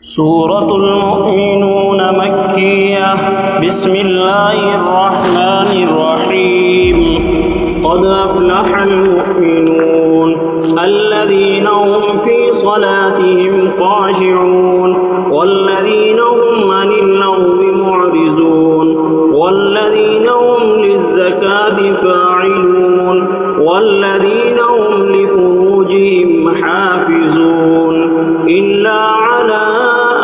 سورة المؤمنون مكية. بسم الله الرحمن الرحيم. قد أفلح المؤمنون الذين هم في صلاتهم خاشعون والذين هم عن اللغو معرضون والذين هم للزكاة فاعلون والذين هم لفروجهم حافظون إلا على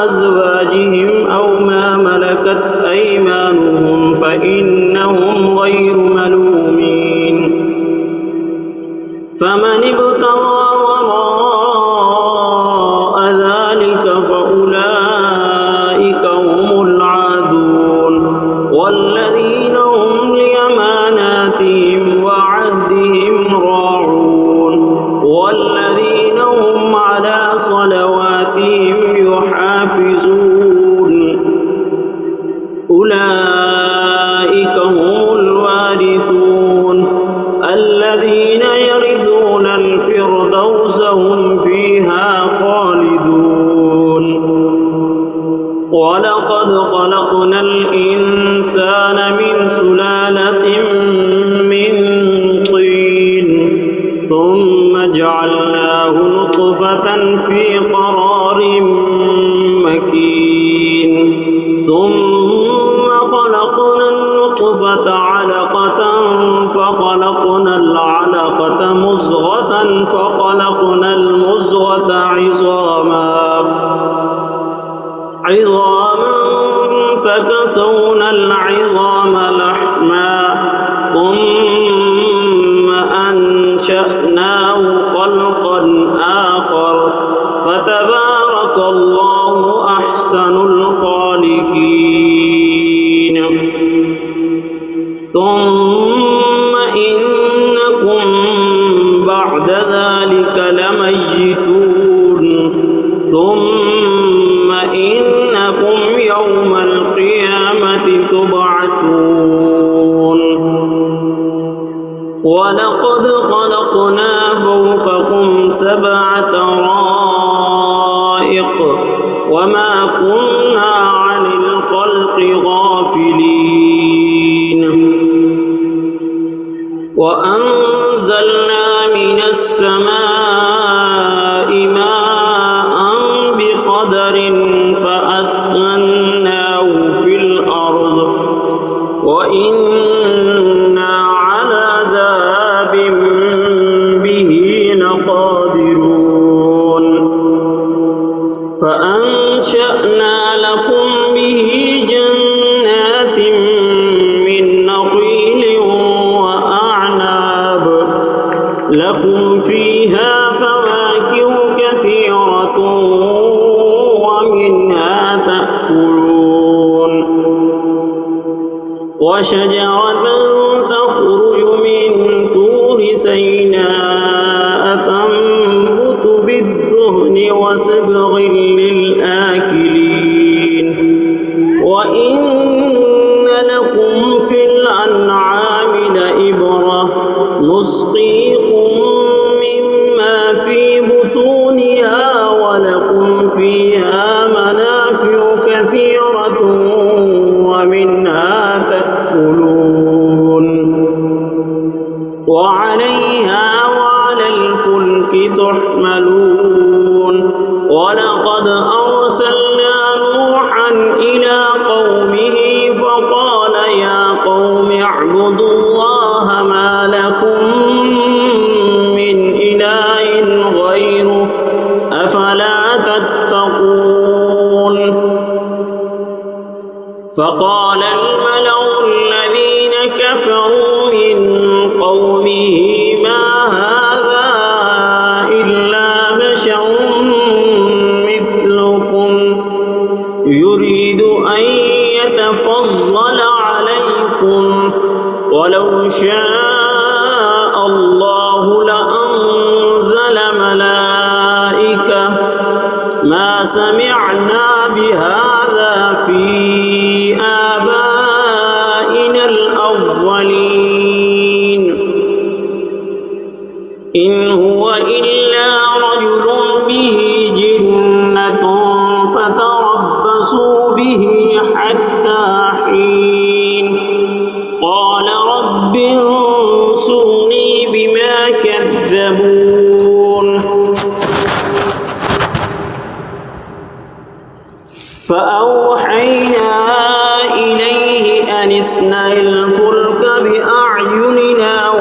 أزواجهم أو ما ملكت أيمانهم فإنهم غير ملومين. فمن ابتغى وراء ذلك فأولئك هم العادون والذين هم لأماناتهم وعهدهم راعون والذين هم على صلواتهم يحافظون. أولئك هم الوارثون الذين يرثون الفردوس هم فيها خالدون. ولقد خلقنا الإنسان من سلالة من طين ثم جعلناه نطفة في قرار مكين ثم خلقنا النطفة علقة فخلقنا العلقة مضغة فخلقنا المضغة عظاما فكسونا العظام لحما ثم أنشأناه خلقا آخر فتبارك الله أحسن الخالقين. ثم إنكم بعد ذلك لميتون ثم إنكم يوم القيامة تبعثون. ولقد خلقنا فوقكم 7 طرائق وما كنا عن الخلق غافلين. وأنزلنا من السماء ماء بقدر فأسكناه في الأرض وإنا على ذهاب به لقادرون. فأنشأنا لكم به جنات من نخيل وأعناب لكم فيها فواكه كثيرة ومنها تأكلون. وشجرة تخرج من طور سيناء تنبت بالدهن وصبغ للآكلين. وإن لكم في الأنعام لعبرة نسقيكم مما في بطونها ولكم فيها منافع كثيرة ومنها تأكلون. وعليها وعلى الفلك تحملون. ولقد أرسلنا نوحا إلى قومه فقال يا قوم اعبدوا الله ما لكم من إله غيره أفلا تتقون. فقال الملأ الذين كفروا من قومه ما هذا إلا بشر مثلكم يريد أن يتفضل عليكم ولو شاء الله لأنزل ملائكة ما سمعنا بهذا في آبائنا الأولين إن هو إلا رجل به جنة فترى فأوحينا إليه أن اصنع الفلك بأعيننا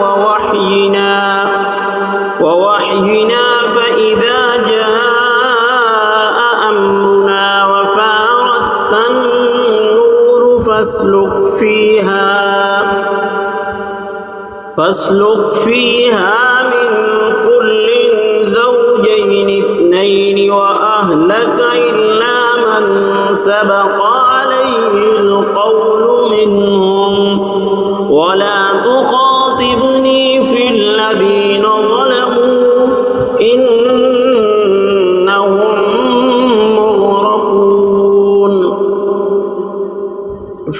ووحينا فإذا جاء أمرنا وفارت النور فاسلك فيها من كل زوجين اثنين وأهلك إلا من سبق عليه القول منهم ولا تخاطبني في الذين ظلموا إنهم مغرقون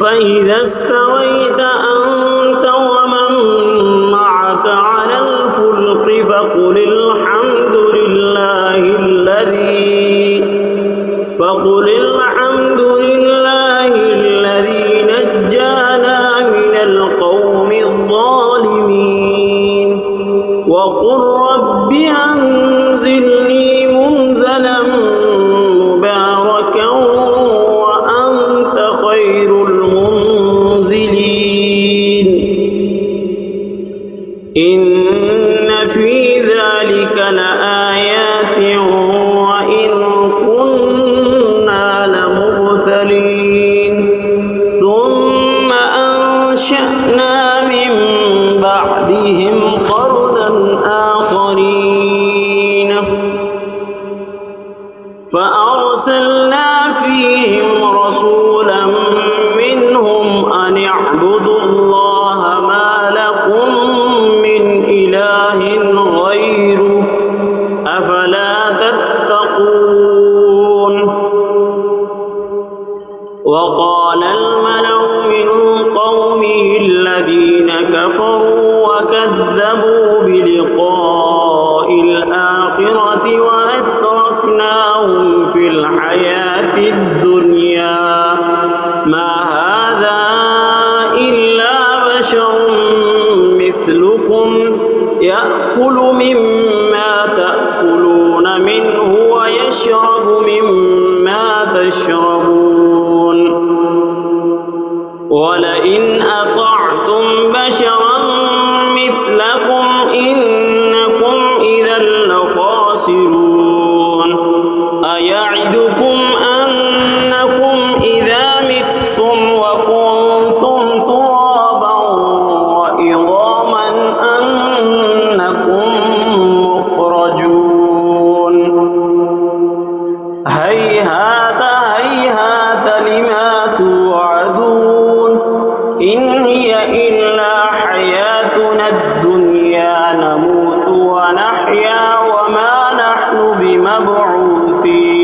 فإذا استويت أنت ومن معك على الفلك فقل الحمد لله الذي نجانا من القوم الظالمين وقل رب أنزلني منزلا مباركا وأنت خير المنزلين إن في ذلك لآيات وإن كنا لمبتلين ثم أنشأنا من بعدهم قرنا آخرين فأرسلنا فيهم رسولا منهم أن اعبدوا الله ما لكم من إله غيره أفلا تتقون وقال الملأ من قومه الذين كفروا وكذبوا بلقاء الآخرة وأترفناهم في الحياة الدنيا ما هذا إلا بشر مثلكم يأكل مما تأكلون منه ويشرب مما تشربون ولئن أطعتم بشرا مثلكم إنكم إذا لخاسرون أيعدكم أنكم إذا متم وكنتم ترابا وعظاما أنكم مخرجون هيهات لما توعدون إن هي إلا حياتنا الدنيا نموت ونحيا وما نحن بمبعوثين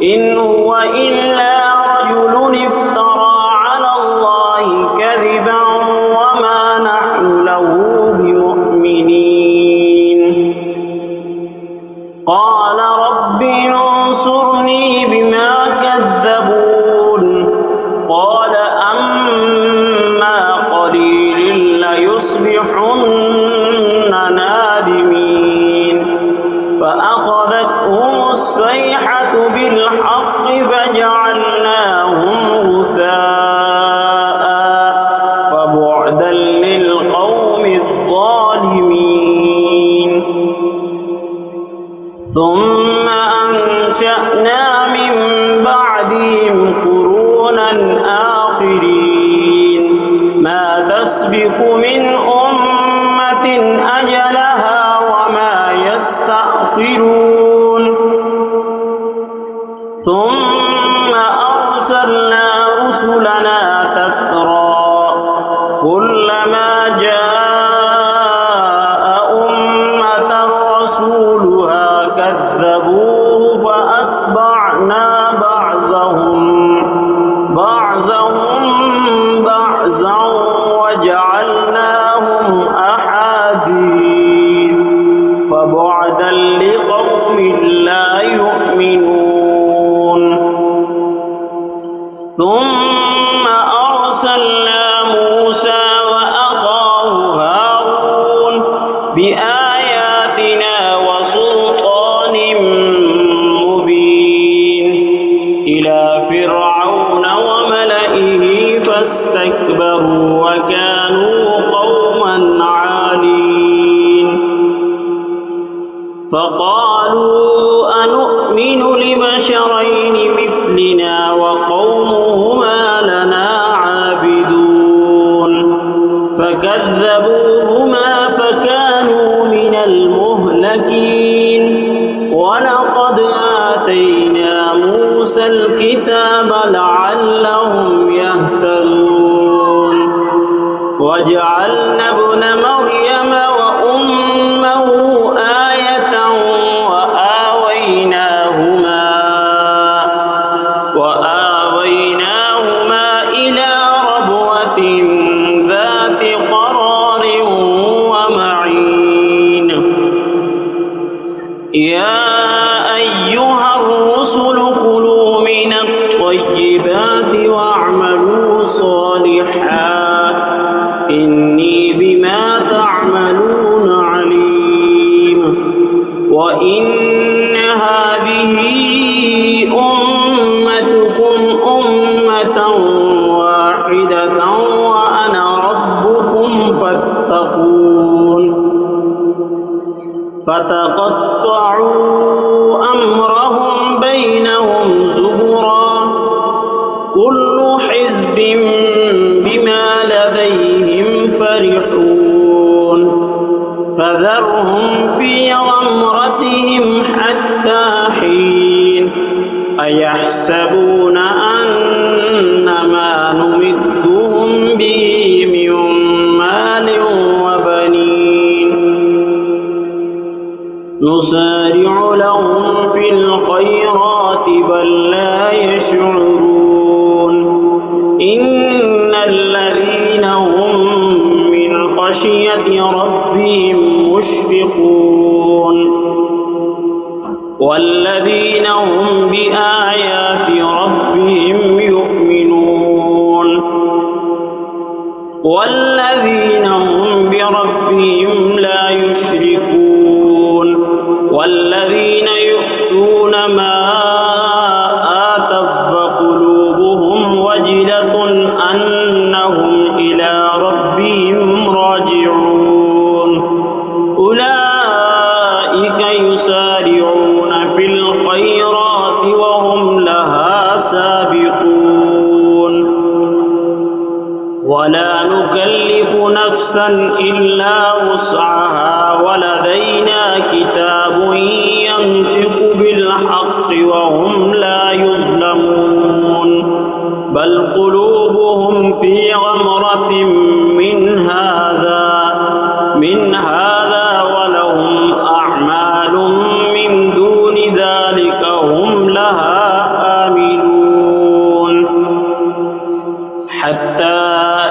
إن هو إلا رجل افترى على الله كذبا وما نحن له بمؤمنين قال رب انصرني بما كذبون قال أما قليل ليصبحن نادمين فأخذتهم الصيحة بالحق فجعلناهم غثاء فبعدا للقوم الظالمين ثم أنشأنا من بعدهم قرونا آخرين ما تسبق من أمة أجلها وما يستأخرون ثم أرسلنا رسلنا تترى كلما جاء أمة رسولها كذبوه فأتبعنا بعضا وجعلناهم أحاديث فبعدا لقوم لا يؤمنون ثم أرسلنا موسى وأخاه هارون بآياتنا وسلطان مبين واستكبروا وكانوا قوما عالين فقالوا أنؤمن لبشرين مثلنا وقومهما لنا عابدون فكذبوهما فكانوا من المهلكين ولقد آتينا موسى الكتاب لعلهم يهتدون وجعلنا ابن مريم وأمه آية وآويناهما إلى ربوة ذات قرار ومعين يا أيها الرسل كلوا من الطيبات واعملوا صالحا إني بما تعملون عليم وإن هذه أمتكم أمة واحدة وأنا ربكم فاتقون فتقطعوا أمرهم بينهم زبرا كل حزب بما لديهم فرحون فذرهم في غمرتهم حتى حين أيحسبون أن ما نمدهم به من مال وبنين نسارع لهم في الخيرات بل لا يشعرون إن الذين هم من خشية ربهم مشفقون والذين هم بآيات ربهم يؤمنون والذين هم بربهم لا يشركون والذين يؤتون ما آتوا فقلوبهم وجلة أنهم إلى ربهم راجعون أولئك يسارعون في الخيرات وهم لها سابقون ولا نكلف نفسا إلا وسعها ولدينا كتاب ينطق بالحق وهم لا يظلمون بل قلوبهم في غمرة من هذا ولهم أعمال من دون ذلك هم لها آمنون حتى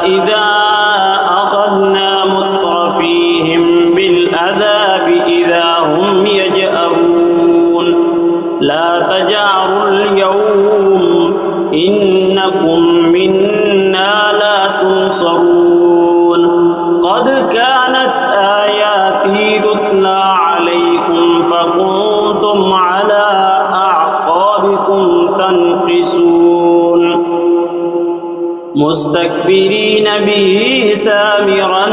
إذا أخذنا مترفيهم بالعذاب إذا هم يجأرون لا تجأروا اليوم إنكم منا لا تنصرون قد كانت آياتي تتلى عليكم فكنتم على أعقابكم تنقسون مستكبرين به سامرا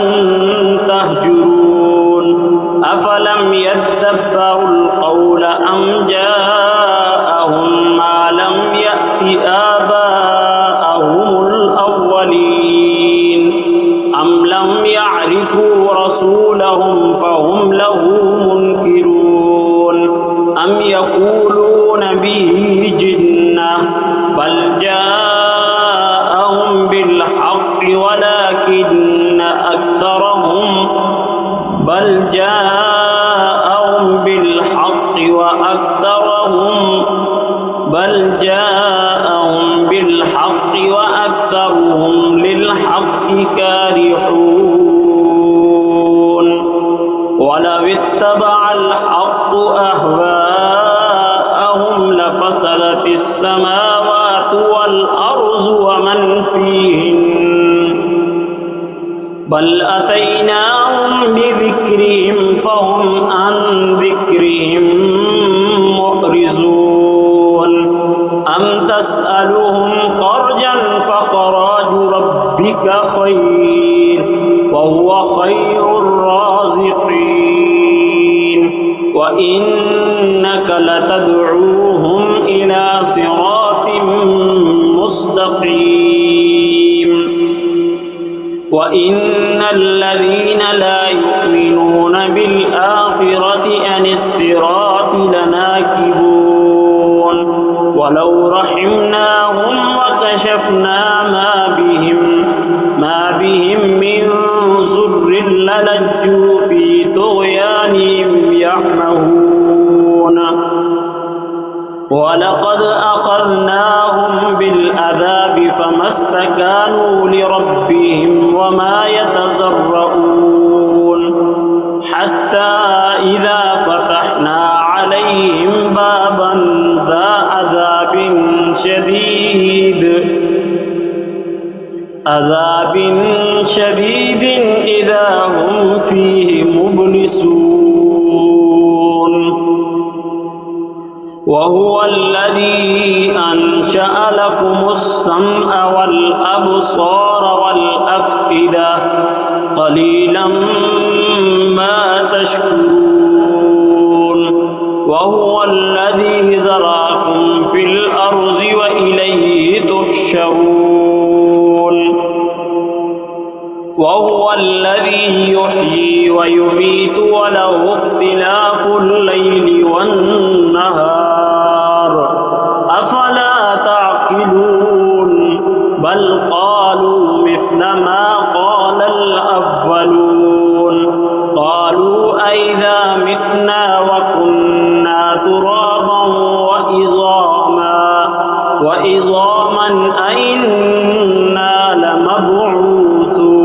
تهجرون أفلم يدبروا القول أم جاءهم ما لم يأت آباءهم الأولين أم لم يعرفوا رسولهم فهم له منكرون أم يقولون به جنة بل جاءهم بالحق ولكن أكثرهم وأكثرهم للحق كارهون ولو اتبع الحق أهواءهم لفسدت السماوات والأرض ومن فيهن بل أتيناهم بذكرهم فهم عن ذكرهم معرضون أم تسألهم خرجا فخراج ربهم ربك خير وهو خير الرازقين وإنك لتدعوهم إلى صراط مستقيم وإن الذين لا يؤمنون بالآخرة عن الصراط لناكبون ولو رحمناهم وكشفنا ما بهم من ضر للجوا في طغيانهم يعمهون ولقد أخذناهم بالعذاب فما استكانوا لربهم وما يتضرعون حتى إذا فتحنا عليهم بابا ذا عذاب شديد إذا هم فيه مبلسون وهو الذي أنشأ لكم السمع والأبصار والأفئدة قليلا ما تشكرون وهو الذي ذراكم في الأرض وإليه تحشرون وهو الذي يحيي ويميت وله اختلاف الليل والنهار أفلا تعقلون بل قالوا مثل ما قال الأولون قالوا أئذا متنا وكنا ترابا وعظاما أئنا لمبعوثون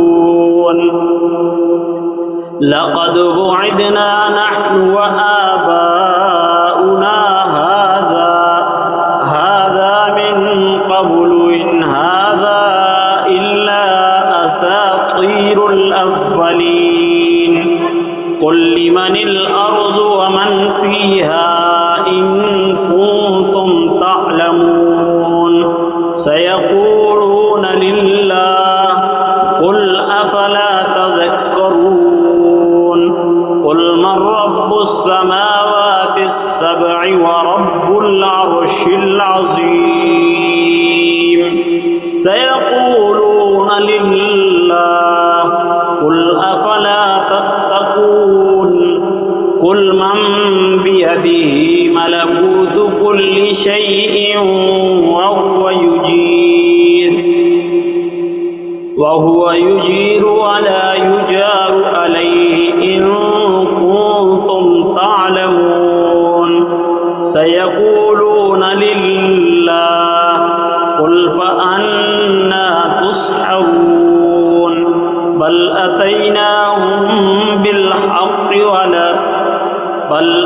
لقد وعدنا نحن وآباؤنا هذا من قبل إن هذا إلا أساطير الأولين قل لمن الأرض ومن فيها إن كنتم تعلمون سيقولون لله قل أفلا تذكرون قل من رب السماوات السبع ورب العرش العظيم سيقولون لله قل أفلا تتقون قل من بيده ملكوت كل شيء وهو يجير ولا يجار عليه إن كنتم تعلمون سيقولون لله قل فأنا تسحرون بل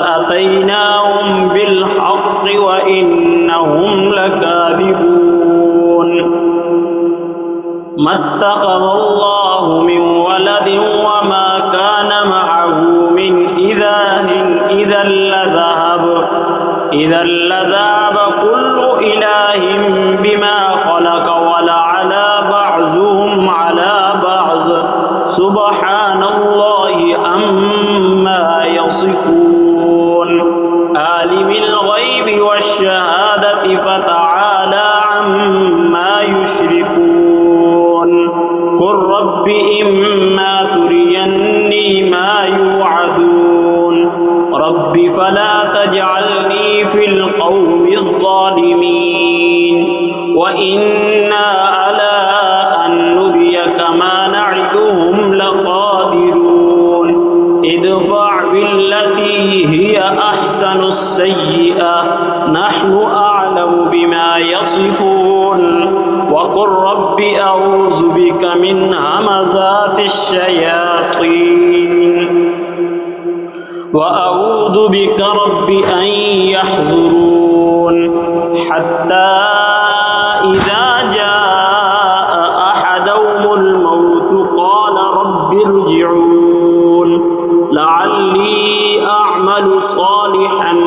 أتيناهم بالحق وإنهم لكاذبون ما اتخذ الله من ولد وما كان معه من إله إذا لذهب كل إله بما خلق ولعلى بعضهم على بعض سبحان الله عما يصفون عالم الغيب والشهادة فتعالى عما يشركون قل رب إما تريني ما يوعدون رب فلا تجعلني في القوم الظالمين وإنا على أن نريك ما نعدهم لقادرون ادفع بالتي هي أحسن السيئة نحن أعلم بما يصفون وقل رب أعوذ بك من همزات الشياطين وأعوذ بك رب أن يحضرون حتى إذا جاء أحدهم الموت قال رب ارجعون لعلي أعمل صالحا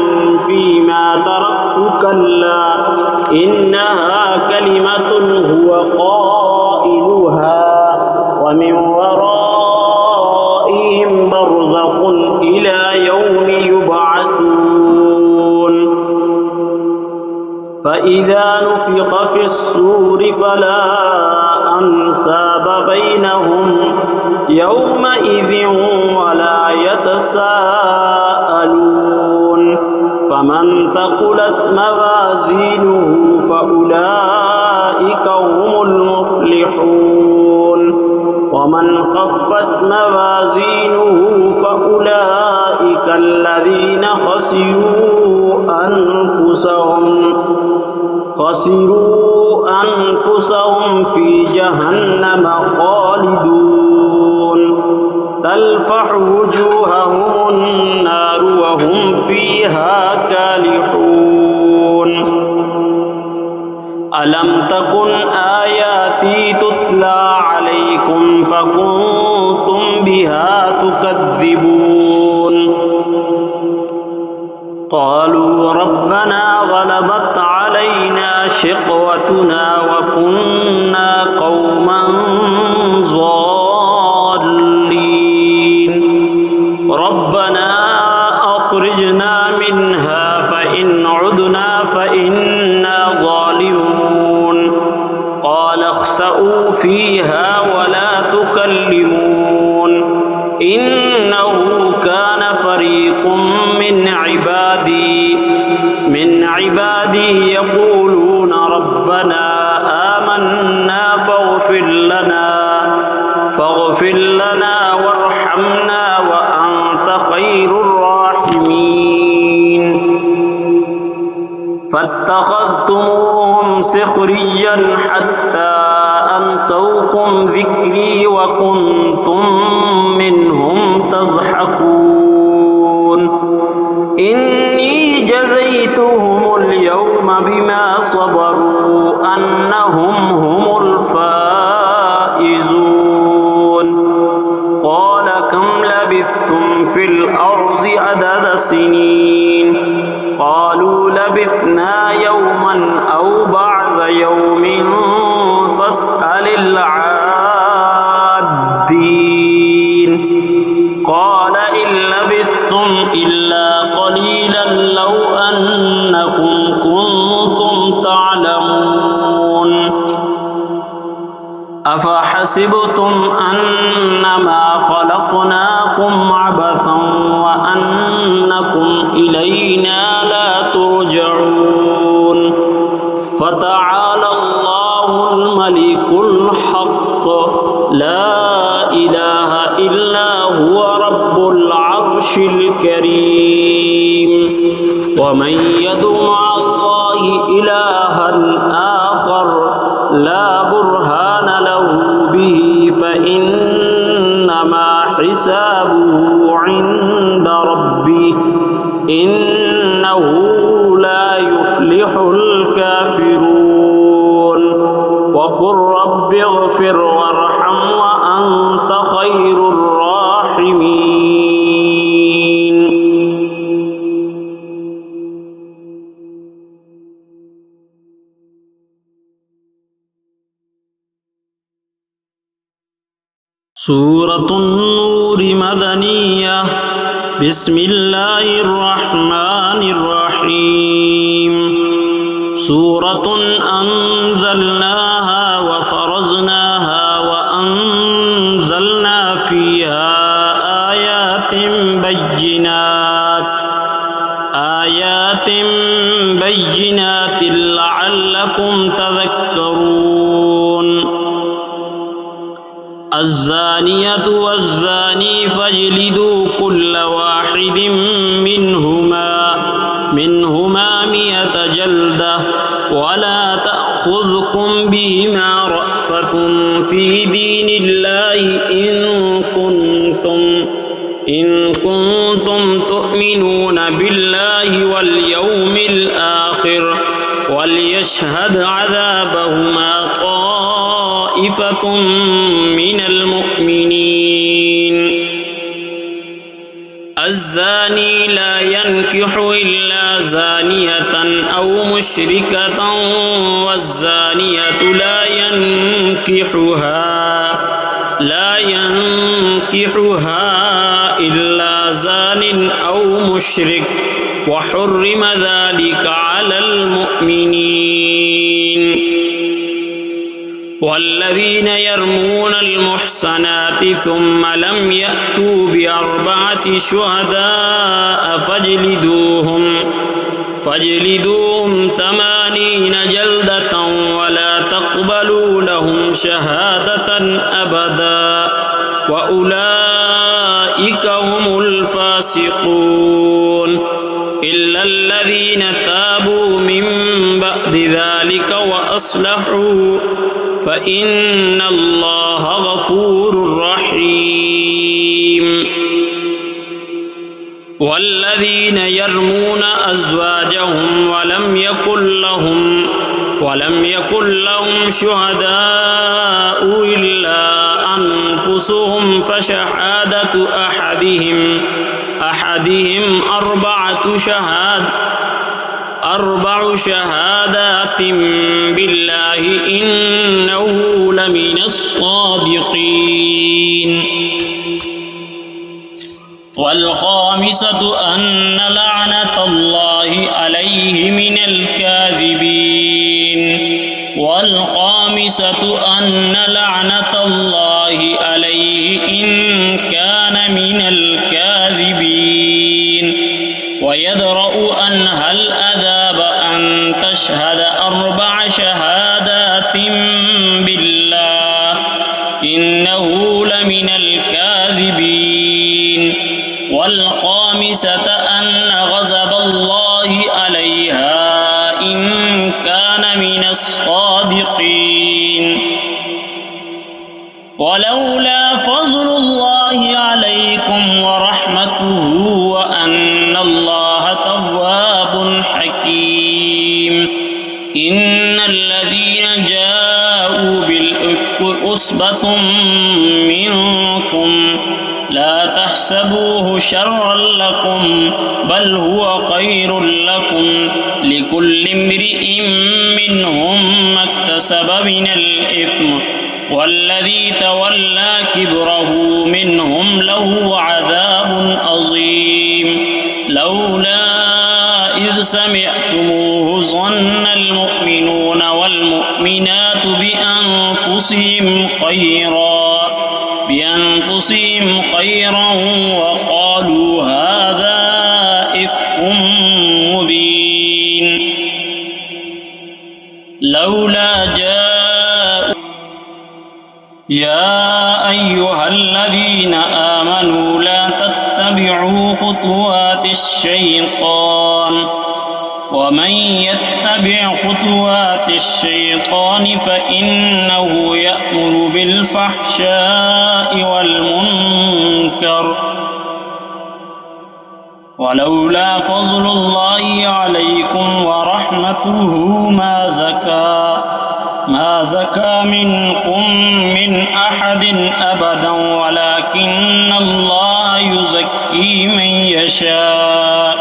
فيما تركت كلا إنها كلمة هو قائلها فإذا نفخ في الصور فلا أنساب بينهم يومئذ ولا يتساءلون فمن ثقلت موازينه فأولئك هم المفلحون ومن خفت موازينه فأولئك الذين خسروا أنفسهم في جهنم خالدون تلفح وجوههم النار وهم فيها كالحون ألم تكن آياتي تتلى عليكم فكنتم بها تكذبون قالوا ربنا غلبت علينا شقوتنا وكنا قوما ضالين ربنا أخرجنا منها فإن عدنا فإنا ظالمون قال اخسئوا فيها ولا تكلمون إنه كان فريق من عبادي يقولون ربنا آمنا فاغفر لنا وارحمنا وأنت خير الراحمين فاتخذتموهم سخريا حتى أنسوكم ذكري وكنتم منهم تضحكون إني جزيتهم اليوم بما صبروا أنهم هم الفائزون قال كم لبثتم في الأرض عدد سنين قالوا لبثنا يوما أو بعض يوم فاسأل العادين قال إن لبثتم إلا قليلا لو أنكم كنتم تعلمون أفحسبتم أنما خلقناكم عبثا وأنكم إلينا لا ترجعون فتعالى الله الملك الحق لا إله إلا هو رب العرش الكريم ومن يدع مع الله إلها آخر لا برهان له به فإنما حسابه عند ربه إنه لا يفلح الكافرون وقل رب اغفر وارحم وأنت خير الراحمين سورة النور مدنية بسم الله الرحمن الرحيم سورة أنزلناها وفرضناها وأنزلنا فيها آيات بينات لعلكم تذكرون الزانية والزاني فاجلدوا كل واحد منهما 100 جلدة ولا تأخذكم بهما رأفة في دين الله إن كنتم تؤمنون بالله واليوم الآخر وليشهد عذابهما طائفة من المؤمنين الزاني لا ينكح إلا زانية أو مشركة والزانية لا ينكحها إلا زان أو مشرك وحرم ذلك على المؤمنين. والذين يرمون المحصنات ثم لم يأتوا بأربعة شهداء فاجلدوهم 80 جلدة ولا تقبلوا لهم شهادة أبدا وأولئك هم الفاسقون إلا الذين تابوا من بعد ذلك وأصلحوا فإن الله غفور رحيم. والذين يرمون أزواجهم ولم يكن لهم شهداء إلا أنفسهم فشهادة أحدهم أربع شهادات بالله إنه لمن الصادقين. والخامسة أن لعنة الله عليه من إن كان من الكاذبين ويدرأ عنها العذاب أن تشهد 4 شهادات بالله إنه لمن الكاذبين. والخامسة أن غضب الله عليها إن كان من الصادقين. ولولا فضل الله عليكم ورحمته وأن الله تواب حكيم. إن الذين جاءوا بالإفك عصبة منكم لا تحسبوه شرا لكم بل هو خير لكم لكل امرئ منهم ما اكتسب من الإثم والذي تولى كبره منهم له عذاب عظيم. لولا إذ سمعتموه ظن المؤمنون والمؤمنات بأنفسهم خيرا وقالوا هذا إفك مبين. لولا جاءوا يا أيها الذين آمنوا لا تتبعوا خطوات الشيطان ومن يتبع خطوات الشيطان فإنه يأمر بالفحشاء والمنكر. ولولا فضل الله عليكم ورحمته ما زكى منكم من أحد أبدا ولكن الله يزكي من يشاء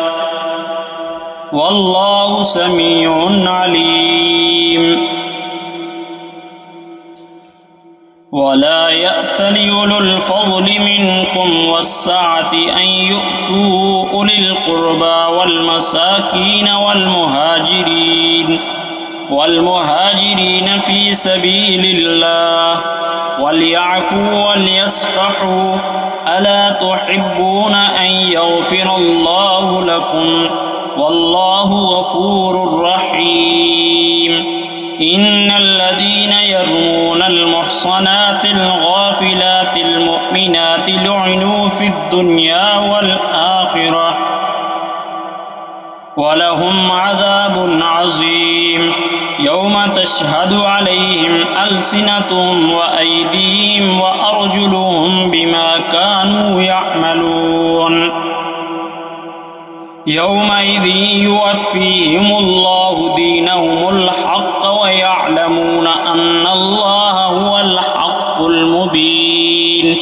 والله سميع عليم. ولا يأتل أولو الفضل منكم والسعة أن يؤتوا أولي القربى والمساكين والمهاجرين في سبيل الله وليعفوا وليصفحوا ألا تحبون أن يغفر الله لكم والله غفور رحيم. إن الذين يرمون المحصنات الغافلات المؤمنات لعنوا في الدنيا والآخرة ولهم عذاب عظيم يوم تشهد عليهم ألسنتهم وأيديهم وأرجلهم بما كانوا يعملون. يومئذ يوفيهم الله دينهم الحق ويعلمون أن الله هو الحق المبين.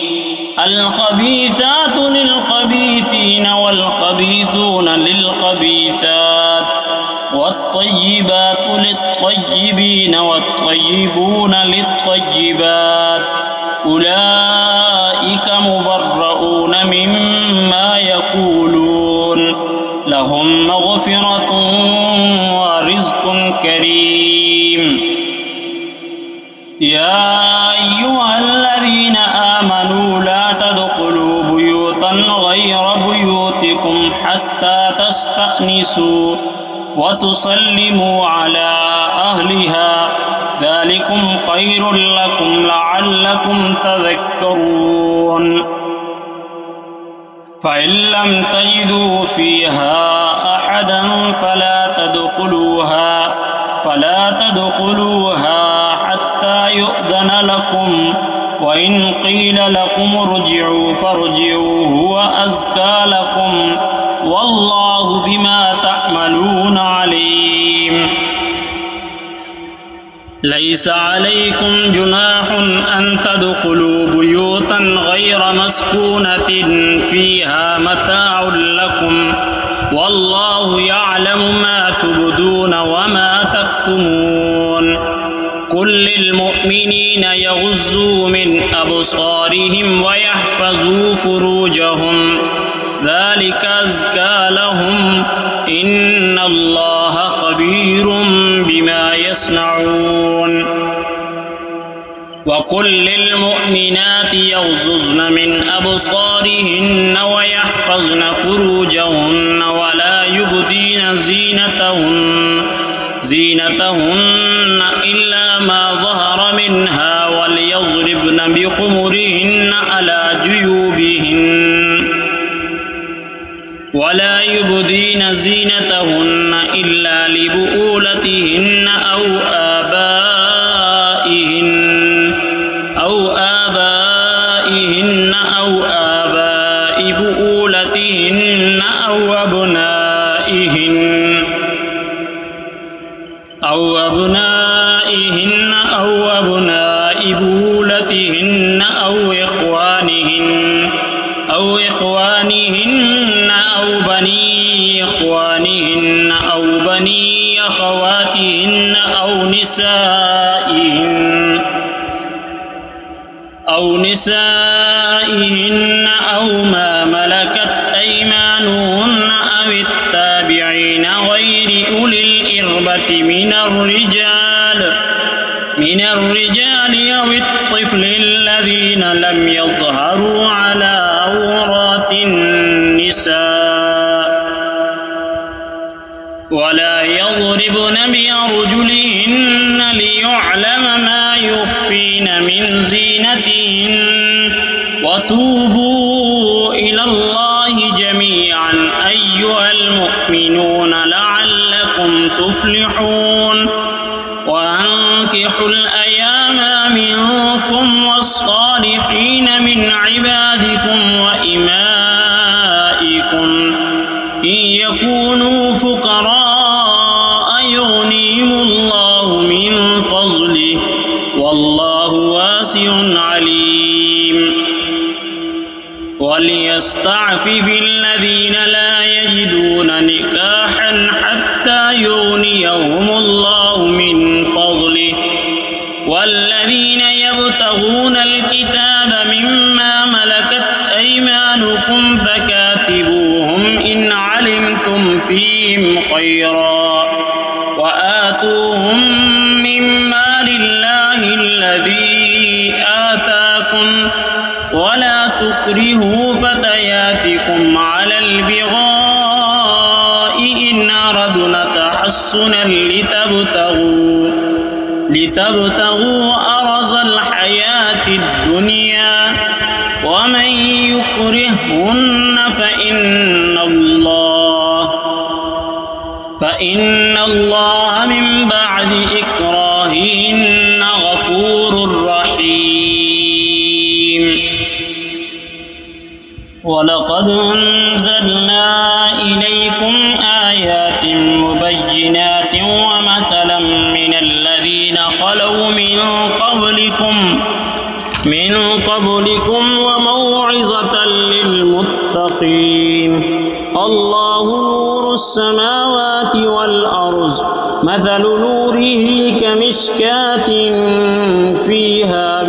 الخبيثات للخبيثين والخبيثون للخبيثات والطيبات للطيبين والطيبون للطيبات أولئك مبرؤون مما يقولون لهم الرجيم يا أيها الذين آمنوا لا تدخلوا بيوتا غير بيوتكم حتى تستأنسوا وتسلموا على أهلها ذلكم خير لكم لعلكم تذكرون فإن لم تجدوا فيها أحدا فلا تدخلوها حتى يؤذن لكم وإن قيل لكم ارجعوا فارجعوا هو أزكى لكم والله بما تعملون عليم ليس عليكم جناح أن تدخلوا بيوتا غير مسكونة فيها متاع لكم والله يعلم ما تبدون وما تكتمون قل للمؤمنين يغضوا من أبصارهم ويحفظوا فروجهم ذلك أزكى لهم إن الله خبير بما يصنعون وقل للمؤمنات يغضضن من أبصارهن ويحفظن فروجهن ولا يبدين زينتهن إلا ما ظهر منها وليضربن بخمرهن على جيوبهن ولا يبدين زينتهن إلا لبؤولتهن أو آبائهن أو آباء بؤولتهن أو أبنائهن أو أبناء بؤولتهن أو إخوانهن أو بني إخوانهن أو بني أخواتهن أو نسائهن أو ما ملكت أيمانهن أو التابعين غير أولي الإربة من الرجال أو الطفل الذين لم يظهروا على عورات النساء ولا يضربن بأرجلهن ليعلم ما يخفين من زينتهن وتوبوا إلى الله جميعا أيها المؤمنون لعلكم تفلحون وأنكحوا الأيام منكم والصالحين من عبادكم وإمائكم إن يكونوا فقراء يغنيهم الله من فضله والله واسع عليم وليستعفف الذين لا يجدون نكاحا حتى يغنيهم الله من فضله والذين يبتغون الكتاب مما ملكت أيمانكم فكاتبوهم إن علمتم فيهم خيرا وآتوهم مما لله الذي آتاكم ولا تكرهوا فتياتكم على البغاء إن أردنا تحصنا لتبتغوا أرض الحياة الدنيا ومن يكرههن فإن الله من بعد إكراههن غفور رحيم ولقد أنزلنا إليكم آيات مبينات ومثلا من الذين خلوا من قبلكم وموعظة للمتقين الله نور السماوات والأرض مثل نوره كمشكاة فيها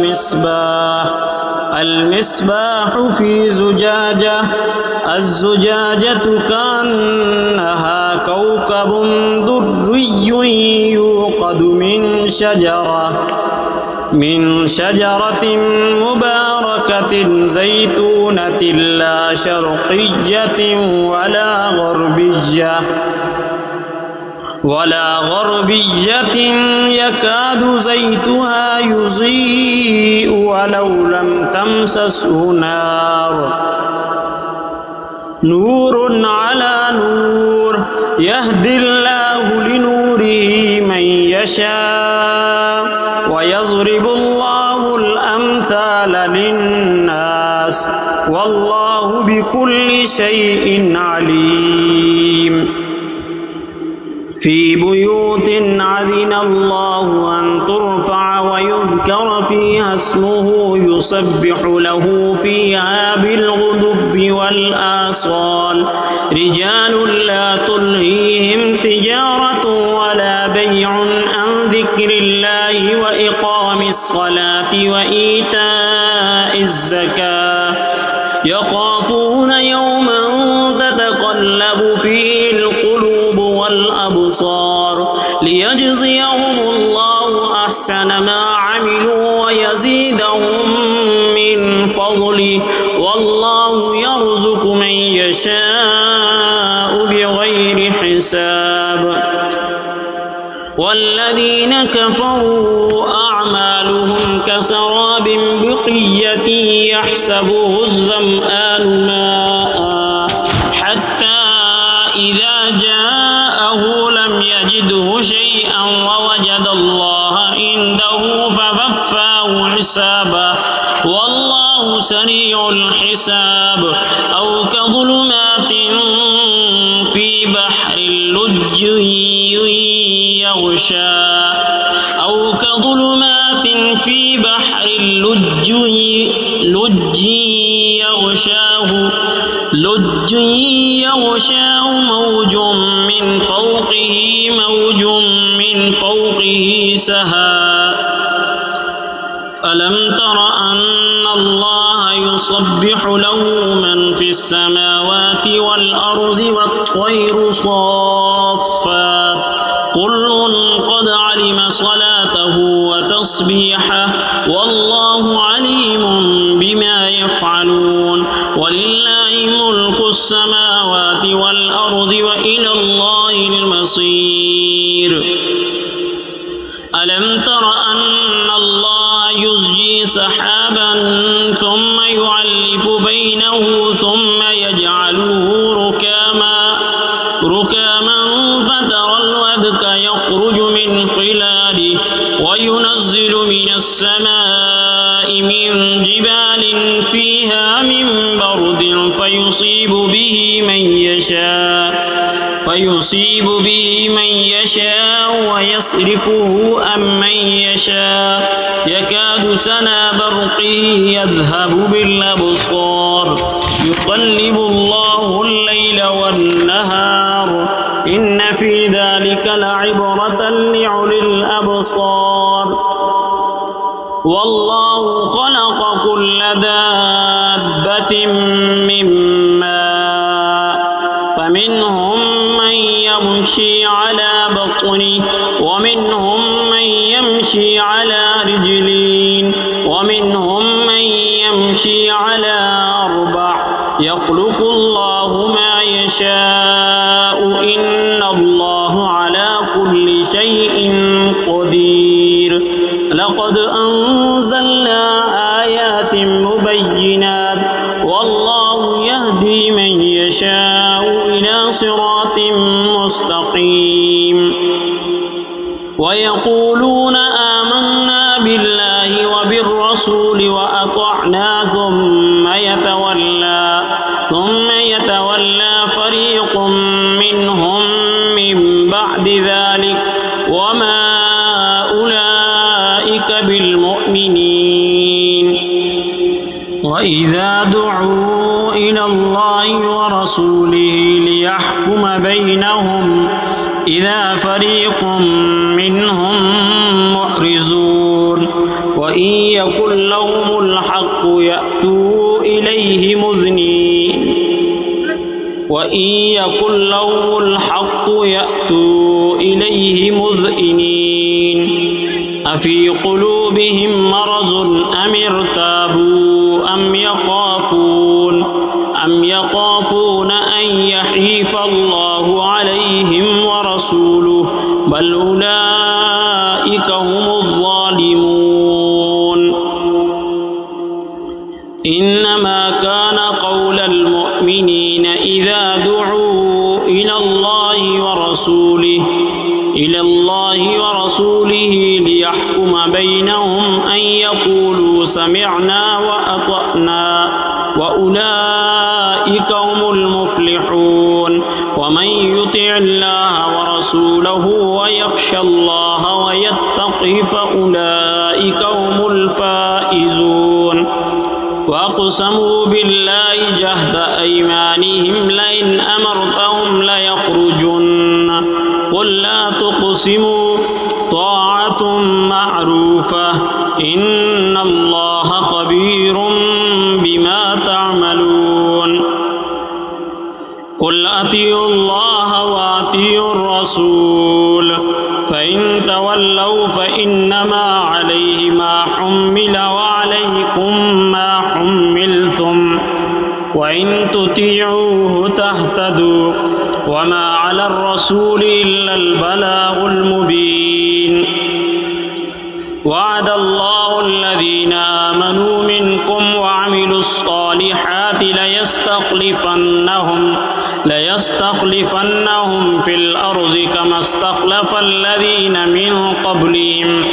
المصباح في زجاجة الزجاجة كأنها كوكب دري يوقد من شجرة مباركة زيتونة لا شرقية ولا غربية يكاد زيتها يضيء ولو لم تمسسه نار نور على نور يهدي الله لنوره من يشاء ويضرب الله الأمثال للناس والله بكل شيء عليم في بيوت أذن الله أن ترفع ويذكر فيها اسمه يسبح له فيها بالغدو والآصال رجال لا تلهيهم تجارة ولا بيع عن ذكر الله وإقام الصلاة وإيتاء الزكاة يخافون يوما تتقلب فيه القلوب والأبصار ليجزيهم الله أحسن ما عملوا ويزيدهم من فضله والله يرزق من يشاء بغير حساب والذين كفروا أعمالهم كسراب بقية يحسبه الظمآن ماء حتى إذا جاءه لم يجده شيئا ووجد الله عنده فوفاه حسابه والله سريع الحساب أو كظلمات في بحر لج يغشاه موج من فوقه سهاب ألم تر أن الله يسبح له من في السماوات والأرض والطير صافات كل قد علم صلاته وتسبيحه والله عليم بما يفعلون ولله ملك السماوات والأرض وإلى الله المصير ألم تر أن الله يزجي سحابا ثم يعلف بينه ثم يجعله ركاما فترى الودك يخرج من خلاله وينزل من السماء من جبال فيها من برد فيصيب به من يشاء ويصرفه عن من يشاء يكاد سنا برقه يذهب بالأبصار يقلب الله الليل والنهار إن في ذلك لعبرة لأولي الأبصار والله خلق كل دابة من ماء فمنهم من يمشي على بطنه ومنهم من يمشي على رجلين ومنهم من يمشي على أربع يخلق الله ما يشاء إن الله على كل شيء قدير لقد أنزلنا آيات مبينات والله يهدي من يشاء إلى صراط مستقيم ويقولون آمنا بالله وبالرسول وأطعنا ثم يتولى فريق منهم من بعد ذلك وما أولئك بالمؤمنين وإذا دعوا إلى الله ورسوله ليحكم بينهم إذا فريق منهم معرضون وإن يكن لهم الحق يأتوا إليه مذعنين أفي قلوبهم مرض أم ارتابوا أم يخافون أن يحيف الله عليهم ورسوله بل أولئك هم الظالمون إنما كان قول المؤمنين إذا دعوا إلى الله ورسوله ليحكم بينهم أن يقولوا سمعنا وأطعنا وأولئك هم المفلحون ومن يطع الله ورسوله ويخشى الله ويتقه فأولئك هم الفائزون وأقسموا بالله جهد أيمانهم لئن أمرتهم ليخرجن قل لا تقسموا طاعة معروفة إن الله خبير بما تعملون قل أطيعوا الله وأطيعوا الرسول فإن تولوا فإنما عليه ما حمل وعليكم ما حملتم وإن تطيعوه تهتدوا وما على الرسول إلا البلاغ المبين وعد الله الذين آمنوا منكم وعملوا الصالحات ليستخلفنهم في الأرض كما استخلف الذين من قبلهم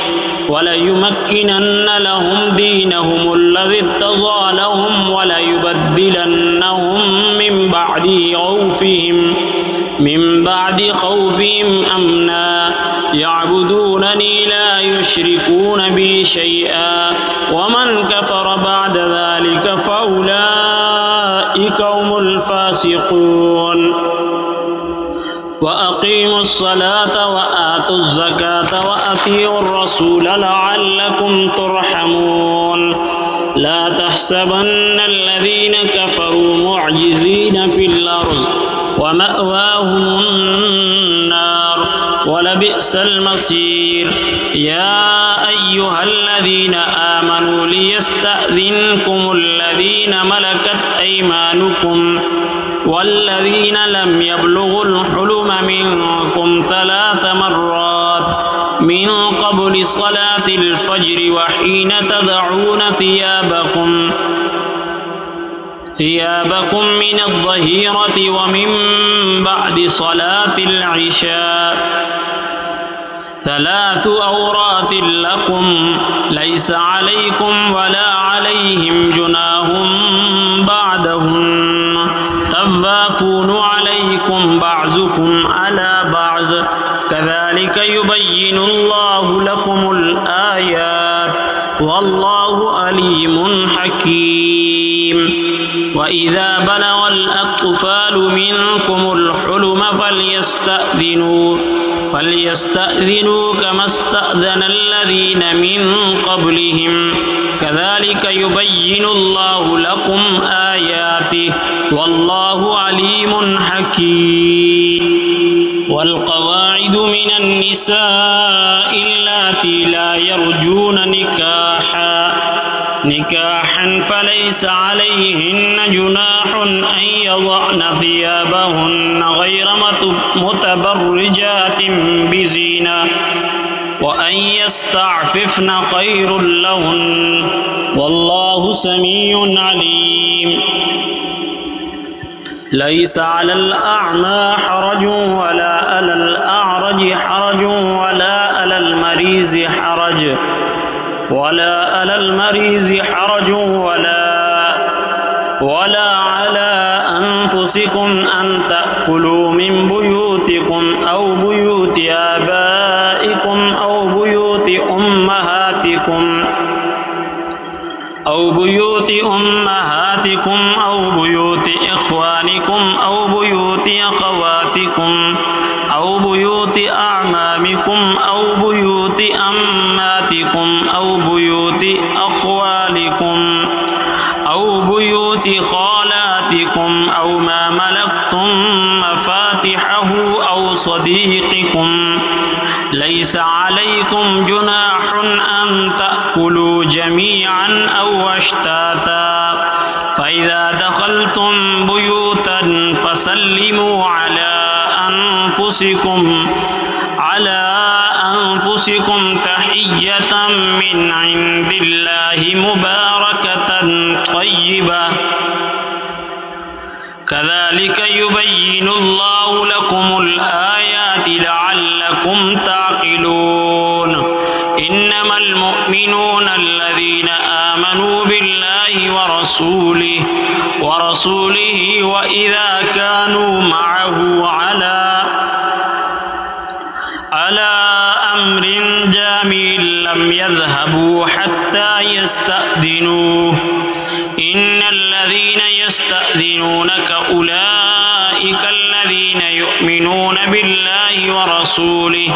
وليمكنن لهم دينهم الذي ارتضى لهم وليبدلنهم من بعد خوفهم أمنا يعبدونني لا يشركون بي شيئا ومن كفر بعد ذلك فأولئك هم الفاسقون وأقيموا الصلاة وآتوا الزكاة وأطيعوا الرسول لعلكم ترحمون لا تحسبن الذين كفروا معجزين في الأرض ومأواهم النار ولبئس المصير يا أيها الذين آمنوا ليستأذنكم الذين ملكت أيمانكم والذين لم يبلغوا الحلم منكم 3 مرات من قبل صلاة الفجر وحين تضعون ثيابكم من الظهيرة ومن بعد صلاة العشاء 3 عورات لكم ليس عليكم ولا عليهم جناح بعدهن طوافون عليكم بعضكم على بعض كذلك يبين الله لكم الآيات والله عليم حكيم وإذا بلغ الأطفال منكم الحلم فليستأذنوا كما استأذن الذين من قبلهم كذلك يبين الله لكم آياته والله عليم حكيم والقواعد من النساء اللاتي لا يرجون نكاحا فليس عليهن جناح أن يضعن ثيابهن غير متبرجات بزينة وأن يستعففن خير لهن والله سميع عليم ليس على الأعمى حرج ولا على الأعرج حرج ولا على المريض حرج ولا على أنفسكم أن تأكلوا من بيوتكم أو بيوت آبائكم أو بيوت أمهاتكم أو بيوت إخوانكم أو بيوت أخواتكم أو بيوت أعمامكم أو بيوت أماتكم أو بيوت أخوالكم أو بيوت خالاتكم أو ما ملكتم مفاتحه ليس عليكم جناح أن تأكلوا جميعا أو أشتاتا فإذا دخلتم بيوتا فسلموا على أنفسكم تحية من عند الله مباركة طيبة كذلك يبين الله لكم الآيات لعلكم تعقلون إنما المؤمنون الذين آمنوا بالله ورسوله وإذا كانوا معه على أمر جامع لم يذهبوا حتى يستأذنوه إن الذين يستأذنونك أولئك الذين يؤمنون بالله ورسوله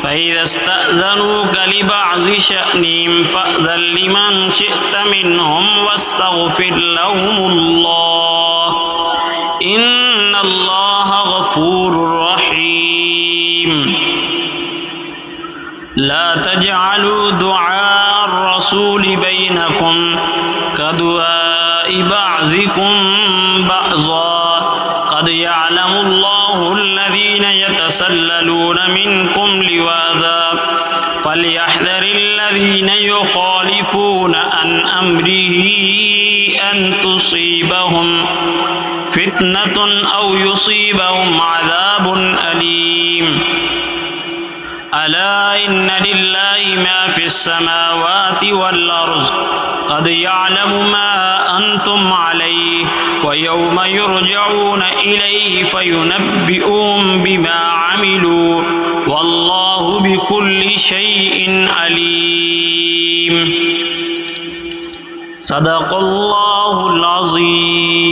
فإذا استأذنوك لبعض شأنهم فأذن لمن شئت منهم واستغفر لهم الله إن الله غفور رحيم لا تجعلوا دعاء الرسول بينكم كدعاء بعضكم بعضا قد يعلم الله الذين يتسللون منكم لواذا فليحذر الذين يخالفون عن أمره أن تصيبهم فتنة أو يصيبهم عذاب أليم ألا إن لله ما في السماوات والأرض قد يعلم ما أنتم عليه ويوم يرجعون إليه فينبئهم بما عملوا والله بكل شيء عليم صدق الله العظيم